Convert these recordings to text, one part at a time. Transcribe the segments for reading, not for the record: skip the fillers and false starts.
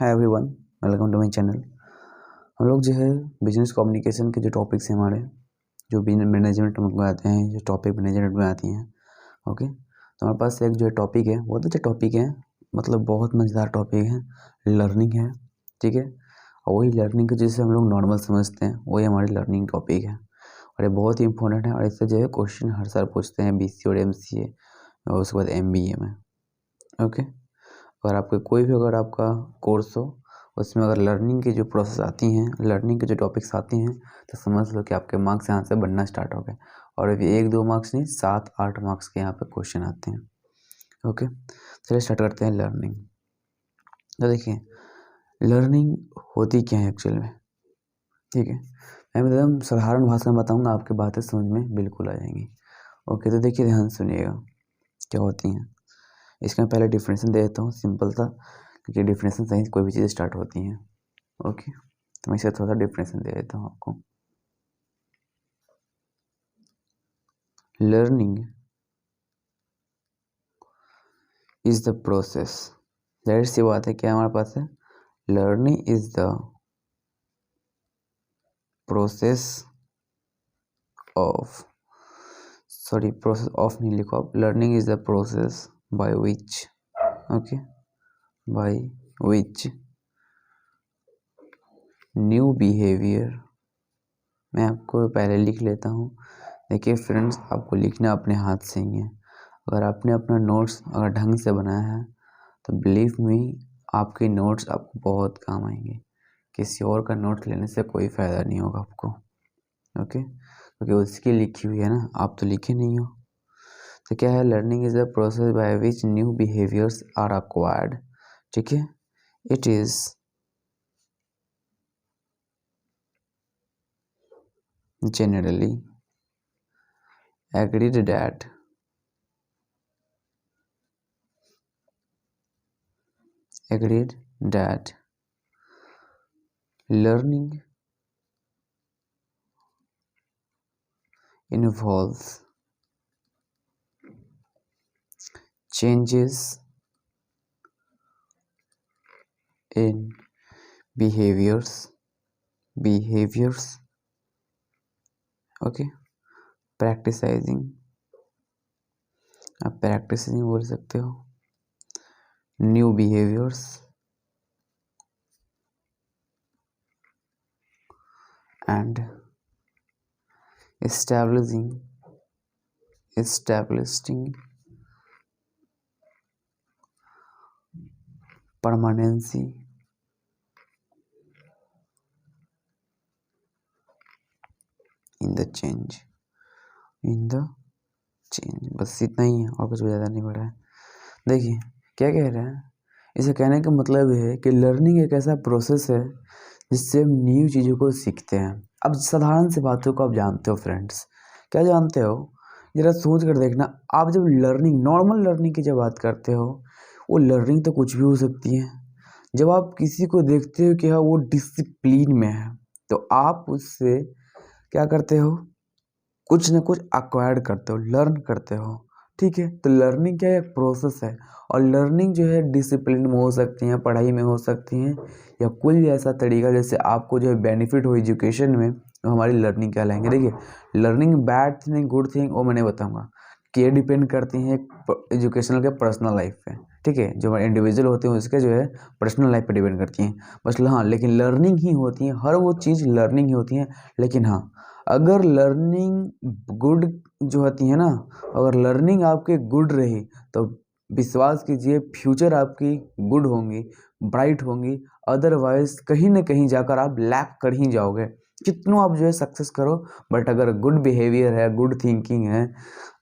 Hi everyone, welcome to my channel. हम लोग जो है बिजनेस कम्युनिकेशन के जो टॉपिक्स हैं हमारे जो बिजनेस मैनेजमेंट में आते हैं, जो टॉपिक मैनेजमेंट में आती हैं। ओके, तो हमारे पास एक जो टॉपिक है बहुत अच्छा टॉपिक है, मतलब बहुत मज़ेदार टॉपिक है, लर्निंग है। ठीक है, और वही लर्निंग को जैसे हम लोग नॉर्मल समझते हैं वही हमारी लर्निंग टॉपिक है और ये बहुत ही इंपॉर्टेंट है। और इससे जो है क्वेश्चन हर साल पूछते हैं BC और MCA और उसके बाद MBA में। ओके, अगर आपके कोई भी अगर आपका कोर्स हो उसमें अगर लर्निंग की जो प्रोसेस आती हैं, लर्निंग के जो टॉपिक्स आती हैं, तो समझ लो कि आपके मार्क्स यहाँ से बनना स्टार्ट हो गए। और अभी 1-2 मार्क्स नहीं, 7-8 मार्क्स के यहाँ पे क्वेश्चन आते हैं। ओके, चलिए स्टार्ट करते हैं लर्निंग। तो देखिए लर्निंग होती क्या है एक्चुअल में। ठीक है, मैं एकदम साधारण भाषा में बताऊँगा, आपकी बातें समझ में बिल्कुल आ जाएंगी। ओके, तो देखिए ध्यान सुनिएगा क्या होती हैं। इसका मैं पहले डिफिनेशन दे देता हूँ सिंपल सा, क्योंकि डिफिनेशन से ही कोई भी चीज़ स्टार्ट होती हैं। ओके, तो मैं इसे थोड़ा सा डिफिनेशन दे देता हूँ आपको। लर्निंग इज द प्रोसेस, जाहिर सी बात है क्या हमारे पास है, learning is the process of, sorry process of नहीं लिखो आप, learning is the process by which, okay, bye which new behaviour, मैं आपको पहले लिख लेता हूँ। देखिए फ्रेंड्स, आपको लिखना अपने हाथ से ही है। अगर आपने अपना नोट्स अगर ढंग से बनाया है तो बिलीव मी आपके नोट्स आपको बहुत काम आएंगे। किसी और का नोट्स लेने से कोई फ़ायदा नहीं होगा आपको। ओके, क्योंकि उसकी लिखी हुई है ना, आप तो लिखे नहीं हो। तो क्या है, learning is the process by which new behaviours are acquired. ठीक है, it is generally agreed that learning involves changes in behaviors, okay, practicing, आप practicing बोल सकते हो, new behaviors and establishing permanency in the change, बस इतना ही है और कुछ ज़्यादा नहीं बढ़ा है। देखिए क्या कह रहे हैं, इसे कहने का मतलब है कि लर्निंग एक ऐसा प्रोसेस है जिससे हम न्यू चीज़ों को सीखते हैं। अब साधारण सी बातों को आप जानते हो फ्रेंड्स, क्या जानते हो, ज़रा सोच कर देखना। आप जब लर्निंग, नॉर्मल लर्निंग की जब बात करते हो, वो लर्निंग तो कुछ भी हो सकती है। जब आप किसी को देखते हो कि हाँ वो डिसिप्लिन में है, तो आप उससे क्या करते हो, कुछ ना कुछ एक्वायर्ड करते हो, लर्न करते हो। ठीक है, तो लर्निंग क्या है, एक प्रोसेस है। और लर्निंग जो है डिसिप्लिन में हो सकती है, पढ़ाई में हो सकती हैं, या कोई भी ऐसा तरीका जैसे आपको जो है बेनिफिट हो एजुकेशन में, तो हमारी लर्निंग कहलाएंगे। देखिए learning bad thing good thing वो मैंने बताऊंगा कि ये डिपेंड करती हैं एजुकेशनल के पर्सनल लाइफ पे। ठीक है, जो हमारे इंडिविजुअल होते हैं उसके जो है पर्सनल लाइफ पे डिपेंड करती हैं बस। हाँ, लेकिन लर्निंग ही होती है, हर वो चीज़ लर्निंग ही होती है। लेकिन हाँ, अगर लर्निंग गुड जो होती है ना, अगर लर्निंग आपके गुड रही तो विश्वास कीजिए फ्यूचर आपकी गुड होंगी, ब्राइट होंगी। अदरवाइज कहीं ना कहीं जाकर आप लैक कर ही जाओगे, कितनों आप जो है सक्सेस करो, बट अगर गुड बिहेवियर है, गुड थिंकिंग है,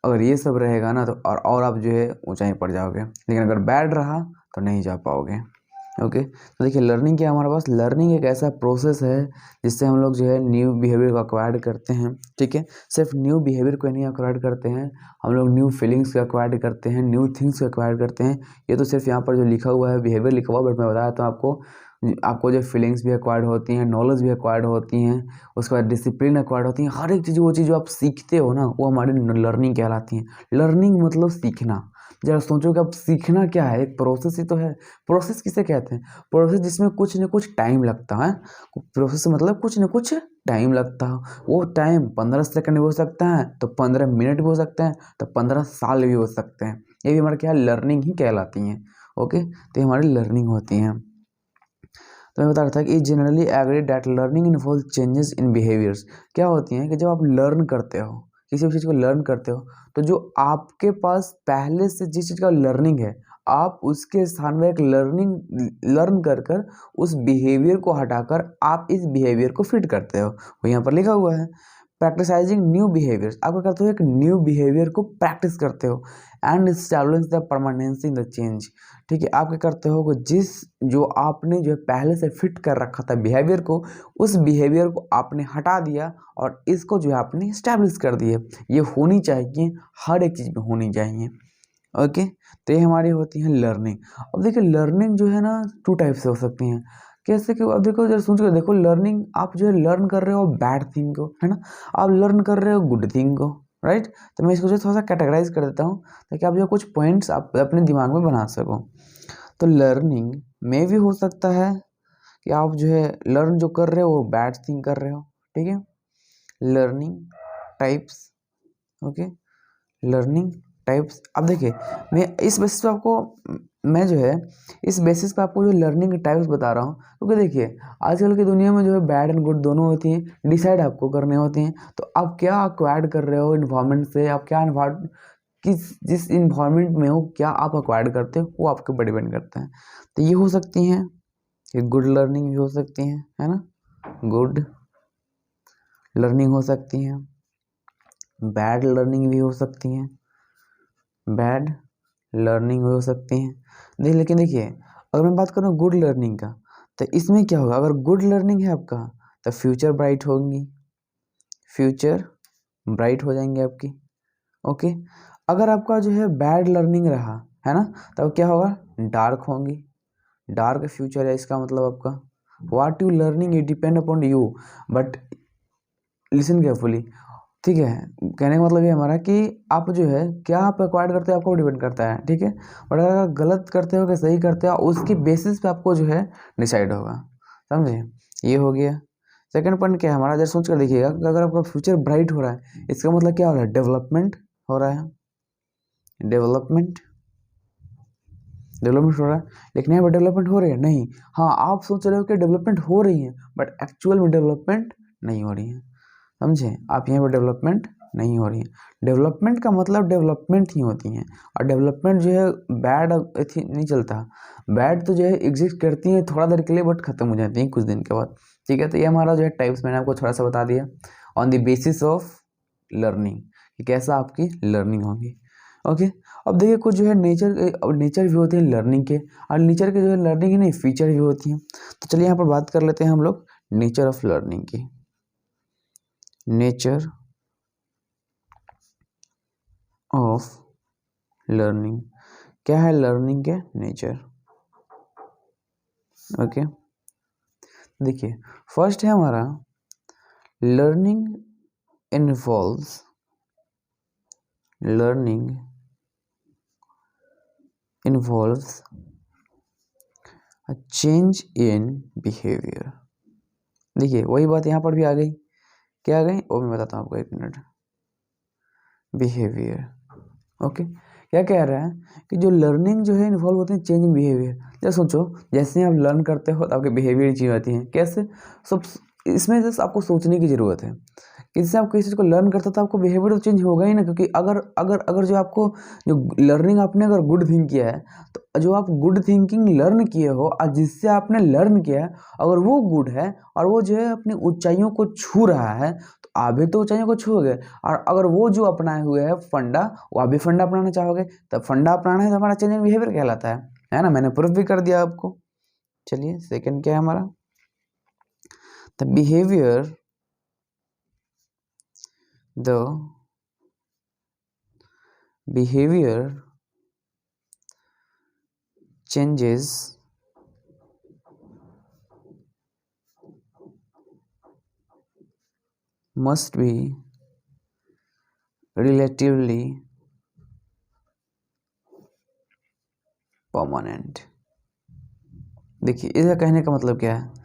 अगर ये सब रहेगा ना तो और आप जो है ऊंचाई पड़ जाओगे। लेकिन अगर बैड रहा तो नहीं जा पाओगे। ओके, तो देखिए लर्निंग क्या है हमारे पास, लर्निंग एक ऐसा प्रोसेस है जिससे हम लोग जो है न्यू बिहेवियर को अक्वायर्ड करते हैं। ठीक है, सिर्फ न्यू बिहेवियर को नहीं अक्वायर्ड करते हैं, हम लोग न्यू फीलिंग्स को अक्वायर्ड करते हैं, न्यू थिंग्स को अक्वायर्ड करते हैं। ये तो सिर्फ यहाँ पर जो लिखा हुआ है बिहेवियर लिखा हुआ, बट मैं बताया तो आपको जो फीलिंग्स भी अक्वायर्ड होती हैं, नॉलेज भी अक्वायर्ड होती हैं, उसके बाद डिसिप्लिन अक्वायर्ड होती हैं। हर एक चीज़, वो चीज़ जो आप सीखते हो ना, वो हमारी लर्निंग कहलाती है। लर्निंग मतलब सीखना। जरा सोचो कि अब सीखना क्या है, एक प्रोसेस ही तो है। प्रोसेस किसे कहते हैं? प्रोसेस जिसमें कुछ न कुछ टाइम लगता है। प्रोसेस मतलब कुछ न कुछ टाइम लगता है। वो टाइम 15 सेकंड भी हो सकता है, तो 15 मिनट भी हो सकते हैं, तो 15 साल भी हो सकते हैं। ये भी हमारे क्या लर्निंग ही कहलाती हैं। ओके, तो ये हमारी लर्निंग होती हैं। तो मैं बता रहा था कि generally agree that learning involve changes in behaviours. क्या होती हैं कि जब आप लर्न करते हो, किसी भी चीज़ को लर्न करते हो, तो जो आपके पास पहले से जिस चीज़ का लर्निंग है, आप उसके स्थान में एक लर्न कर कर उस बिहेवियर को हटाकर आप इस बिहेवियर को फिट करते हो। वो यहाँ पर लिखा हुआ है, प्रैक्टिसाइजिंग न्यू बिहेवियर्स। आप क्या करते हो, एक न्यू बिहेवियर को प्रैक्टिस करते हो and establish the permanency in the change. ठीक है, आप क्या करते हो कि जो आपने जो पहले से फिट कर रखा था बिहेवियर को, उस बिहेवियर को आपने हटा दिया और इसको जो है आपने इस्टेब्लिश कर दिया। ये होनी चाहिए, हर एक चीज़ में होनी चाहिए। ओके, तो ये हमारी होती है लर्निंग। अब देखिए लर्निंग जो है ना 2 टाइप से हो सकती हैं। कैसे कि अब देखो, जरा सोच के देखो, लर्निंग आप जो है लर्न कर रहे हो बैड थिंग को, है ना, आप लर्न कर रहे हो गुड थिंग को, राइट। तो मैं इसको जो थोड़ा सा कैटेगराइज कर देता हूँ ताकि आप जो कुछ पॉइंट्स आप अपने दिमाग में बना सको। तो लर्निंग में भी हो सकता है कि आप जो है लर्न जो कर रहे हो वो बैड थिंग कर रहे हो। ठीक है, learning types. Okay, learning types. अब देखिए मैं इस बेसिस पे आपको मैं जो है इस बेसिस पे आपको जो लर्निंग टाइप्स बता रहा हूँ, क्योंकि देखिए आजकल की दुनिया में जो है बैड एंड गुड दोनों होती हैं, डिसाइड आपको करने होती हैं। तो आप क्या अक्वायर्ड कर रहे हो इन्वायरमेंट से, आप क्या जिस इन्वायरमेंट में हो, क्या आप अक्वायर्ड करते हो, वो आपके ऊपर डिपेंड करता है। तो ये हो सकती हैं, ये गुड लर्निंग भी हो सकती है ना, गुड लर्निंग हो सकती हैं, बैड लर्निंग भी हो सकती हैं, बैड लर्निंग हो सकती हैं। लेकिन देखिए अगर मैं बात करूँ गुड लर्निंग का, तो इसमें क्या होगा, अगर गुड लर्निंग है आपका तो फ्यूचर ब्राइट होंगी, फ्यूचर ब्राइट हो जाएंगे आपकी। ओके, अगर आपका जो है बैड लर्निंग रहा है ना, तब क्या होगा, डार्क होंगी, डार्क फ्यूचर है इसका मतलब आपका। What you learning it depend upon you, but listen carefully. ठीक है, कहने का मतलब ये हमारा कि आप जो है क्या आप एक्वायर्ड करते हो आपको डिपेंड करता है। ठीक है, बट अगर आप गलत करते हो कि सही करते हो, उसकी बेसिस पे आपको जो है डिसाइड होगा। समझे, ये हो गया। सेकंड पॉइंट क्या है हमारा, जरा सोच कर देखिएगा कि अगर आपका फ्यूचर ब्राइट हो रहा है, इसका मतलब क्या हो रहा है, डेवलपमेंट हो रहा है, डेवलपमेंट डेवलपमेंट हो रहा है। लेकिन यहाँ पर डेवलपमेंट हो रही है नहीं, हाँ आप सोच रहे हो कि डेवलपमेंट हो रही है, बट एक्चुअल में डेवलपमेंट नहीं हो रही है। समझे, आप यहाँ पर डेवलपमेंट नहीं हो रही है। डेवलपमेंट का मतलब डेवलपमेंट ही होती हैं, और डेवलपमेंट जो है बैड नहीं चलता। बैड तो जो है एग्जिस्ट करती है थोड़ा देर के लिए, बट खत्म हो जाती है कुछ दिन के बाद। ठीक है, तो ये हमारा जो है टाइप्स मैंने आपको थोड़ा सा बता दिया on the basis of learning कि कैसा आपकी लर्निंग होगी। ओके, अब देखिए कुछ जो है नेचर भी होते हैं लर्निंग के, और नेचर के जो है लर्निंग नहीं फीचर भी होती हैं। तो चलिए यहाँ पर बात कर लेते हैं हम लोग नेचर ऑफ लर्निंग की। नेचर ऑफ लर्निंग, क्या है लर्निंग के नेचर। ओके, देखिए फर्स्ट है हमारा learning involves, learning involves a change in behaviour. देखिए वही बात यहाँ पर भी आ गई, क्या आ गई वो मैं बताता हूँ आपको, एक मिनट। बिहेवियर, ओके, क्या कह रहा है कि जो लर्निंग जो है इन्वॉल्व होती है चेंज इन बिहेवियर। जैसे सोचो, जैसे ही आप लर्न करते हो तो आपके बिहेवियर चेंज होती हैं। कैसे, सब इसमें जस्ट आपको सोचने की ज़रूरत है कि जैसे आप किसी चीज़ को लर्न करते हो तो आपको बिहेवियर तो चेंज होगा ही ना, क्योंकि अगर अगर अगर जो आपको जो लर्निंग आपने अगर गुड थिंक किया है, तो जो आप गुड थिंकिंग लर्न किए हो और जिससे आपने लर्न किया है, अगर वो गुड है और वो जो है अपनी ऊंचाइयों को छू रहा है, तो आप भी तो ऊंचाइयों को छूओगे। और अगर वो जो अपनाए हुए है फंडा, वो आप भी फंडा अपनाना चाहोगे, तब फंडा अपनाना है तो हमारा चेंज इन बिहेवियर कहलाता है ना। मैंने प्रूफ भी कर दिया आपको। चलिए सेकंड क्या है हमारा, the behaviour, the behavior changes must be relatively permanent. देखिए इसका कहने का मतलब क्या है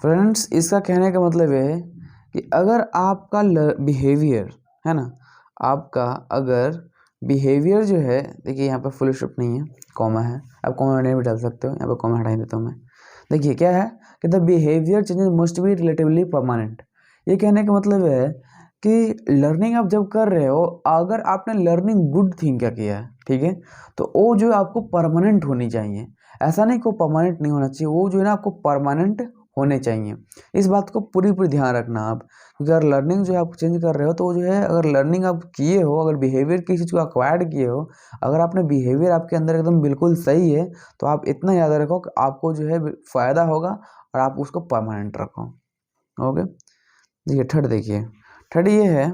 फ्रेंड्स, इसका कहने का मतलब ये है कि अगर आपका बिहेवियर है ना, आपका अगर बिहेवियर जो है, देखिए यहाँ पे फुल स्टॉप नहीं है, कॉमा है, आप कॉमा नहीं भी डाल सकते हो, यहाँ पे कॉमा हटा देता हूँ मैं। देखिए क्या है कि the behaviour changes must B relatively permanent. ये कहने का मतलब है कि लर्निंग आप जब कर रहे हो, अगर आपने लर्निंग गुड थिंग क्या किया है, ठीक है, तो वो जो आपको परमानेंट होनी चाहिए। ऐसा नहीं को परमानेंट नहीं होना चाहिए, वो जो है ना आपको परमानेंट होने चाहिए। इस बात को पूरी पूरी ध्यान रखना आप, क्योंकि अगर लर्निंग जो है आप चेंज कर रहे हो तो जो है, अगर लर्निंग आप किए हो, अगर बिहेवियर किसी चीज़ को अक्वायर्ड किए हो, अगर आपने बिहेवियर आपके अंदर एकदम बिल्कुल सही है, तो आप इतना याद रखो कि आपको जो है फ़ायदा होगा और आप उसको परमानेंट रखो। ओके, देखिए थर्ड, देखिए थर्ड ये है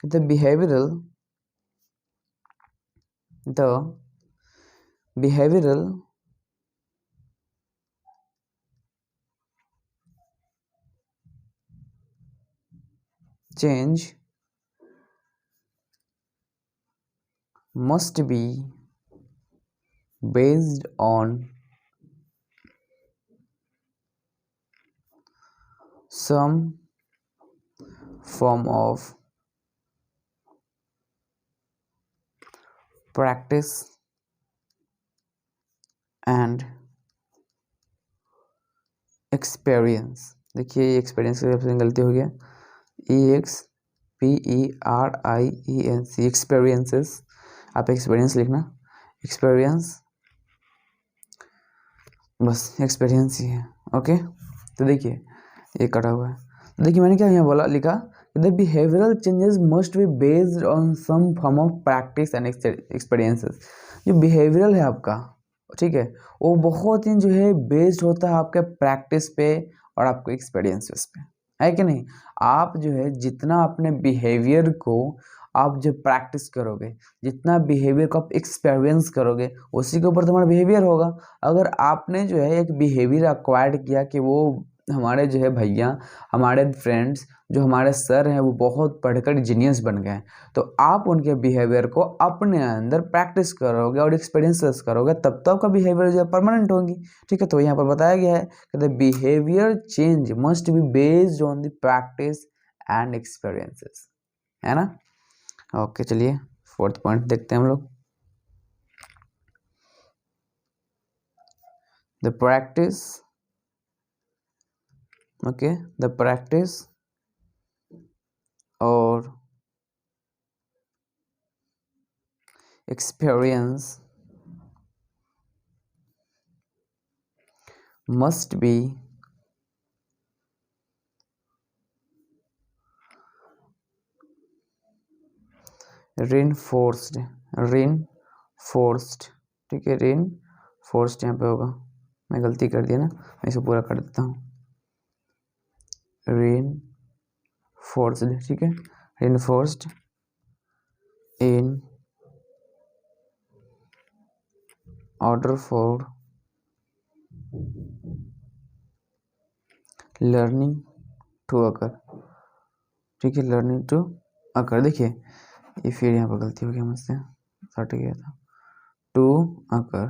कि the behavioural change must be based on some form of practice and experience। देखिए ये एक्सपीरियंस की तरफ से गलती हो गया, EXPERIENC, एक्सपीरियंसेस, आप एक्सपीरियंस लिखना, एक्सपीरियंस, बस एक्सपीरियंस ही है। ओके, तो देखिए ये कटा हुआ है, तो देखिए मैंने क्या यहाँ बोला, लिखा the behavioural changes must be based on some form of practice and experiences. जो बिहेवियरल है आपका, ठीक है, वो बहुत ही जो है बेस्ड होता है आपके प्रैक्टिस पे और आपके एक्सपीरियंसेस पे, है कि नहीं। आप जो है जितना अपने बिहेवियर को आप जब प्रैक्टिस करोगे, जितना बिहेवियर को आप एक्सपीरियंस करोगे, उसी के ऊपर तुम्हारा बिहेवियर होगा। अगर आपने जो है एक बिहेवियर एक्वायर्ड किया कि वो हमारे जो है भैया, हमारे फ्रेंड्स, जो हमारे सर हैं, वो बहुत पढ़कर जीनियस बन गए, तो आप उनके बिहेवियर को अपने अंदर प्रैक्टिस करोगे और एक्सपीरियंसेस करोगे, तब तो आपका बिहेवियर जो है परमानेंट होगी। ठीक है, तो यहाँ पर बताया गया है कि the behaviour change must be based on the practice and experiences, है ना। ओके, चलिए फोर्थ पॉइंट देखते हैं हम लोग। The practice, okay, the practice और experience must be reinforced, ठीक है, reinforced यहाँ पे होगा, मैं गलती कर दिया ना, मैं इसे पूरा कर देता हूँ, reinforced, ठीक है, reinforced in order for learning to occur, ठीक है, learning to occur। देखिए ये फिर यहाँ पर गलती हो गया मुझसे, हट गया था, टू occur।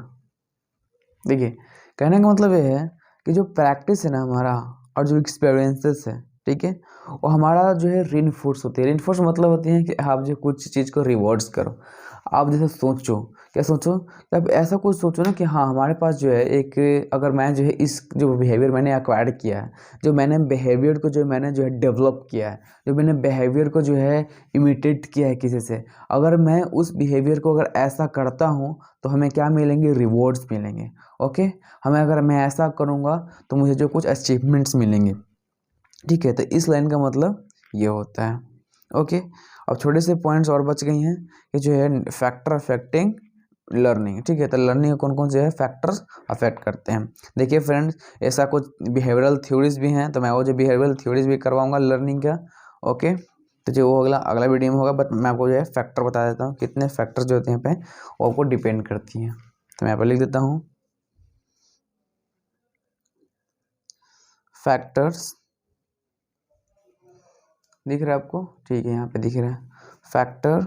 देखिए कहने का मतलब ये है कि जो प्रैक्टिस है ना हमारा और जो एक्सपीरियंसेस है, ठीक है, वो हमारा जो है रिइंफोर्स होती है। रिइंफोर्स मतलब होती है कि आप जो कुछ चीज़ को रिवॉर्ड्स करो। आप जैसे सोचो, क्या सोचो कि आप ऐसा कुछ सोचो ना कि हाँ हमारे पास जो है एक, अगर मैं जो है इस जो बिहेवियर मैंने एक्वायर्ड किया है, जो मैंने बिहेवियर को जो मैंने जो है डेवलप किया है, जो मैंने बिहेवियर को जो है इमिटेट किया है किसी से, अगर मैं उस बिहेवियर को अगर ऐसा करता हूँ तो हमें क्या मिलेंगे, रिवॉर्ड्स मिलेंगे। ओके, हमें अगर मैं ऐसा करूँगा तो मुझे जो कुछ अचीवमेंट्स मिलेंगे। ठीक है, तो इस लाइन का मतलब ये होता है। ओके, अब छोटे से पॉइंट्स और बच गई हैं कि जो है फैक्टर अफेक्टिंग लर्निंग। ठीक है, तो लर्निंग कौन कौन से है फैक्टर्स अफेक्ट करते हैं। देखिए फ्रेंड्स, ऐसा कुछ बिहेवियरल थ्योरीज भी हैं, तो मैं वो जो बिहेवियरल थ्योरीज भी करवाऊंगा लर्निंग का। ओके, तो जो वो अगला वीडियो में होगा, बट मैं आपको जो है फैक्टर बता देता हूँ, कितने फैक्टर्स जो होते हैं यहाँ पे वो आपको डिपेंड करती हैं। तो मैं यहाँ पर लिख देता हूँ फैक्टर्स, दिख रहा है आपको, ठीक है, यहाँ पे दिख रहा है factor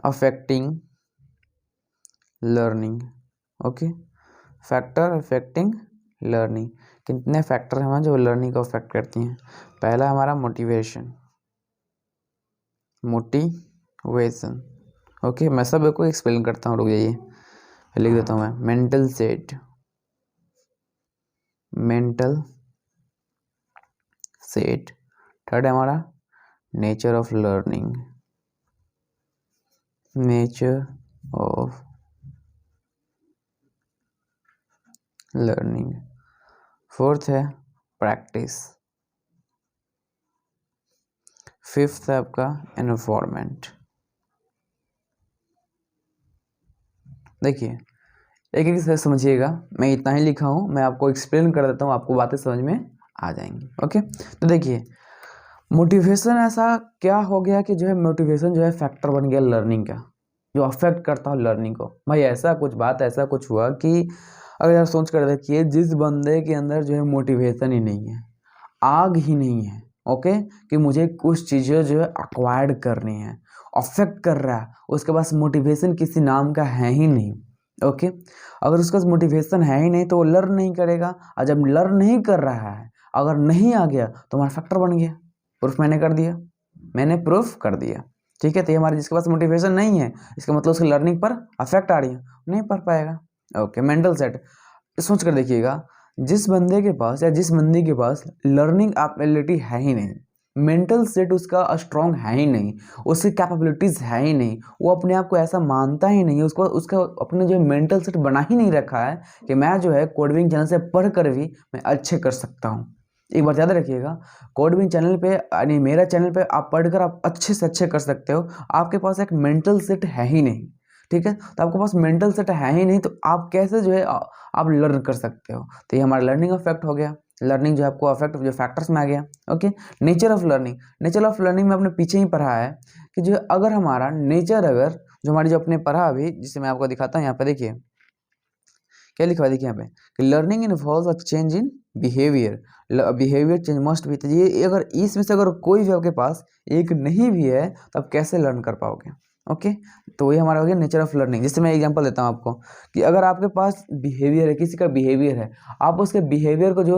affecting learning. Okay, factor affecting learning. कितने फैक्टर हैं जो लर्निंग को अफेक्ट करती हैं? पहला हमारा मोटिवेशन। ओके, मैं सब को एक्सप्लेन करता हूँ, रुक जाइए, लिख देता हूँ मैं। Mental set. थर्ड है हमारा नेचर ऑफ लर्निंग। फोर्थ है प्रैक्टिस। फिफ्थ है आपका एनवायरमेंट। देखिए एक एक से समझिएगा, मैं इतना ही लिखा हूँ, मैं आपको एक्सप्लेन कर देता हूँ, आपको बातें समझ में आ जाएंगी। ओके, तो देखिए मोटिवेशन ऐसा क्या हो गया कि जो है मोटिवेशन जो है फैक्टर बन गया लर्निंग का, जो अफेक्ट करता है लर्निंग को। भाई ऐसा कुछ हुआ कि अगर यार सोच कर देखिए, जिस बंदे के अंदर जो है मोटिवेशन ही नहीं है, आग ही नहीं है, ओके, कि मुझे कुछ चीज़ें जो है अक्वायर्ड करनी है, अफेक्ट कर रहा है, उसके पास मोटिवेशन किसी नाम का है ही नहीं। ओके, अगर उसका मोटिवेशन है ही नहीं तो वो लर्न नहीं करेगा, और जब लर्न नहीं कर रहा है, अगर नहीं आ गया तो हमारा फैक्टर बन गया। प्रूफ मैंने कर दिया। ठीक है, तो ये हमारे जिसके पास मोटिवेशन नहीं है, इसका मतलब उसकी लर्निंग पर अफेक्ट आ रही है, नहीं पढ़ पाएगा। Okay, mental set. सोच कर देखिएगा, जिस बंदे के पास या जिस बंदी के पास लर्निंग एबिलिटी है ही नहीं, मेंटल सेट उसका स्ट्रांग है ही नहीं, उसकी कैपेबिलिटीज है ही नहीं, वो अपने आप को ऐसा मानता ही नहीं, उसको उसका अपने जो मेंटल सेट बना ही नहीं रखा है कि मैं जो है कोडविंग चैनल से पढ़ कर भी मैं अच्छे कर सकता हूँ। एक बार याद रखिएगा, कोडविंग चैनल पे यानी मेरा चैनल पे आप पढ़कर आप अच्छे से अच्छे कर सकते हो, आपके पास एक मेंटल सेट है ही नहीं। ठीक है, तो आपके पास मेंटल सेट है ही नहीं, तो आप कैसे जो है आप लर्न कर सकते हो? तो ये हमारा लर्निंग अफेक्ट हो गया। लर्निंग जो आपको अफेक्ट जो फैक्टर्स में आ गया। ओके, नेचर ऑफ लर्निंग में आपने पीछे ही पढ़ा है कि जो अगर हमारा नेचर, अगर जो हमारी जो अपने पढ़ा अभी, जिसे मैं आपको दिखाता हूँ, यहाँ पे देखिए क्या लिखा है, देखिए यहाँ पे कि learning involves a change in behaviour change must be. ये अगर इसमें से अगर कोई भी आपके पास एक नहीं भी है तो आप कैसे लर्न कर पाओगे? ओके, तो ये हमारा हो गया नेचर ऑफ लर्निंग। जैसे मैं एग्जांपल देता हूँ आपको कि अगर आपके पास बिहेवियर है, किसी का बिहेवियर है, आप उसके बिहेवियर को जो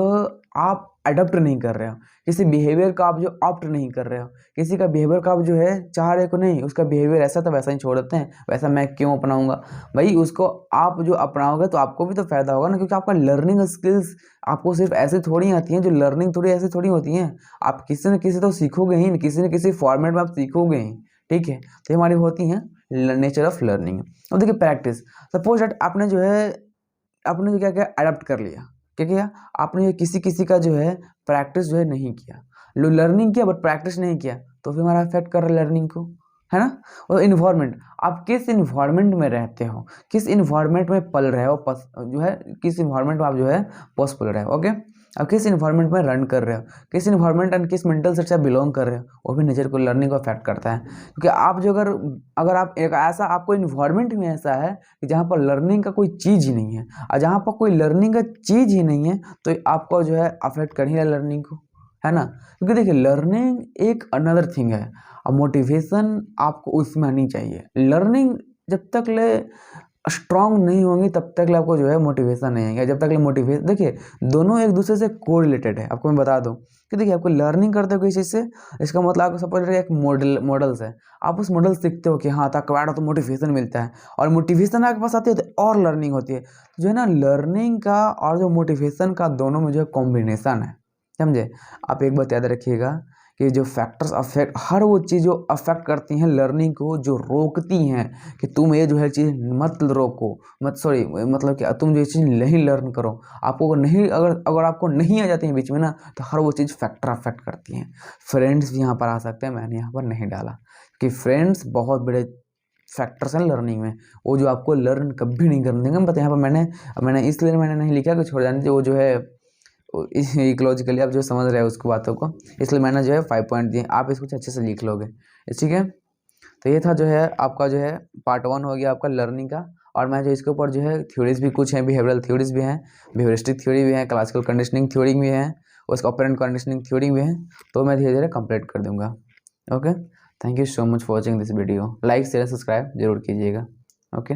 आप अडॉप्ट नहीं कर रहे हो, किसी बिहेवियर का आप जो ऑप्ट नहीं कर रहे हो, किसी का बिहेवियर का आप जो है चाह रहे को नहीं, उसका बिहेवियर ऐसा तो वैसा ही छोड़ देते हैं, वैसा मैं क्यों अपनाऊंगा? भाई उसको आप जो अपनाओगे तो आपको भी तो फायदा होगा ना, क्योंकि आपका लर्निंग स्किल्स आपको सिर्फ ऐसे थोड़ी आती हैं, जो लर्निंग थोड़ी ऐसे थोड़ी होती हैं, आप किसी न किसी तो सीखोगे ही, किसी न किसी फॉर्मेट में आप सीखोगे ही। ठीक है, तो हमारी होती हैं नेचर ऑफ लर्निंग। अब देखिए प्रैक्टिस, सपोज दैट आपने जो है आपने जो क्या किया, अडॉप्ट कर लिया, क्या किया आपने, किसी किसी का जो है प्रैक्टिस जो है नहीं किया, लर्निंग किया बट प्रैक्टिस नहीं किया, तो फिर हमारा अफेक्ट कर रहा है लर्निंग को, है ना? और इन्वायरमेंट, आप किस इन्वायरमेंट में रहते हो, किस इन्वायरमेंट में पल रहे हो, जो है किस इन्वायरमेंट में आप जो है पल रहे हो। ओके, अब किस इन्वायरमेंट में रन कर रहे हो, किस इन्वायरमेंट एंड किस मेंटल सेट से आप बिलोंग कर रहे हो, वो भी नेचर को लर्निंग को अफेक्ट करता है। क्योंकि आप जो अगर आप एक ऐसा आपको इन्वायरमेंट में ऐसा है कि जहाँ पर लर्निंग का कोई चीज़ ही नहीं है, और जहाँ पर कोई लर्निंग का चीज़ ही नहीं है, तो आपको जो है अफेक्ट कर ही है लर्निंग को, है ना? क्योंकि देखिए लर्निंग एक अनदर थिंग है, और मोटिवेशन आपको उसमें आनी चाहिए। लर्निंग जब तक ले स्ट्रांग नहीं होंगी तब तक आपको जो है मोटिवेशन नहीं आएगा। जब तक मोटिवेशन, देखिए दोनों एक दूसरे से कोरिलेटेड है। आपको मैं बता दूं कि देखिए आपको लर्निंग करते हो किसी चीज़ से, इसका मतलब आपको सपोज एक मॉडल्स है, आप उस मॉडल सीखते हो कि हाँ तक बैठो तो मोटिवेशन मिलता है, और मोटिवेशन आपके पास आती है तो और लर्निंग होती है। जो है ना, लर्निंग का और जो मोटिवेशन का दोनों में जो कॉम्बिनेशन है, समझे? आप एक बात याद रखिएगा कि जो फैक्टर्स अफेक्ट, हर वो चीज़ जो अफेक्ट करती हैं लर्निंग को, जो रोकती हैं कि तुम ये जो है चीज़ मत रोको, मतलब कि तुम जो चीज़ नहीं लर्न करो, आपको नहीं, अगर आपको नहीं आ जाती है बीच में ना, तो हर वो चीज़ फैक्टर अफेक्ट करती हैं। फ्रेंड्स भी यहाँ पर आ सकते हैं, मैंने यहाँ पर नहीं डाला कि फ्रेंड्स बहुत बड़े फैक्टर्स हैं लर्निंग में, वो जो आपको लर्न कभी नहीं करने देंगे। बट यहाँ पर मैंने इसलिए मैंने नहीं लिखा कि छोड़ जाने, वो जो है इकोलॉजिकली आप जो समझ रहे हैं उसको बातों को, इसलिए मैंने जो है 5 पॉइंट दिए, आप इसको अच्छे से लिख लोगे। ठीक है, तो ये था जो है आपका जो है पार्ट 1 हो गया आपका लर्निंग का। और मैं जो इसके ऊपर जो है थ्योरीज भी कुछ हैं, बिहेवियरल थ्योरीज भी हैं, बिहेवियरिस्टिक थ्योरी भी है, क्लासिकल कंडीशनिंग थ्योरी भी है, उसका ऑपरेंट कंडीशनिंग थ्योरी भी है, तो मैं धीरे धीरे कंप्लीट कर दूंगा। Okay, thank you so much for watching this video. Like share subscribe जरूर कीजिएगा। ओके।